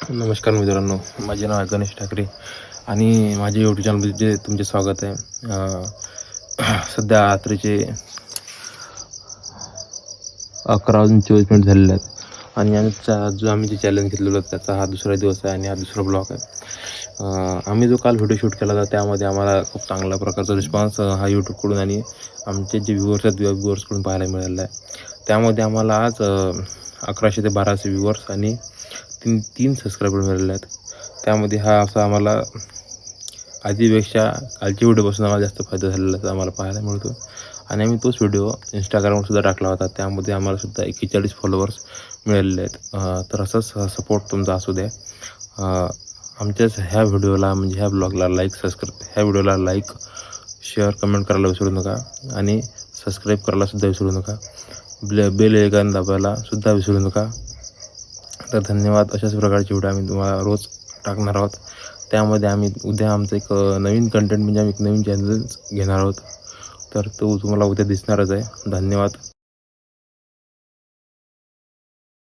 नमस्कार मित्रांनो, माझे नाव आहे गणेश ठाकरे आणि माझे यूट्यूब चॅनलमध्ये तुमचे स्वागत आहे. सध्या रात्रीचे 11:24 झालेले आहेत आणि आम्ही जे चॅलेंज घेतलेलं होतं त्याचा हा दुसरा दिवस आहे आणि हा दुसरा ब्लॉग आहे. आम्ही जो काल व्हिडिओ शूट केला होता त्यामध्ये आम्हाला खूप चांगल्या प्रकारचा रिस्पॉन्स हा यूट्यूबकडून आणि आमचे जे व्ह्यूअर्स आहेत व्ह्यूअर्सकडून पाहायला मिळालेला आहे. त्यामध्ये आम्हाला आज 1100 ते 1200 व्ह्यूअर्स आणि तीन सबस्क्रायबर मिळालेले आहेत. त्यामध्ये हा असा आम्हाला आधीपेक्षा कालच्या व्हिडिओपासून आम्हाला जास्त फायदा झालेला आम्हाला पाहायला मिळतो आणि आम्ही तोच व्हिडिओ इंस्टाग्रामवर सुद्धा टाकला होता. त्यामध्ये आम्हाला सुद्धा 41 फॉलोअर्स मिळालेले आहेत. तर असंच सपोर्ट तुमचा असू द्या. आमच्याच ह्या व्हिडिओला म्हणजे ह्या ब्लॉगला ह्या व्हिडिओला लाईक शेअर कमेंट करायला विसरू नका आणि सबस्क्राईब करायला सुद्धा विसरू नका. बेल आयकॉन दाबायला सुद्धा विसरू नका. तर धन्यवाद. अशाच प्रकारचे व्हिडिओ आम्ही तुम्हाला रोज टाकणार आहोत. त्यामध्ये आम्ही उद्या आमचं एक नवीन कंटेंट म्हणजे आम्ही एक नवीन चॅनल घेणार आहोत. तर तो तुम्हाला उद्या दिसणारच आहे. धन्यवाद.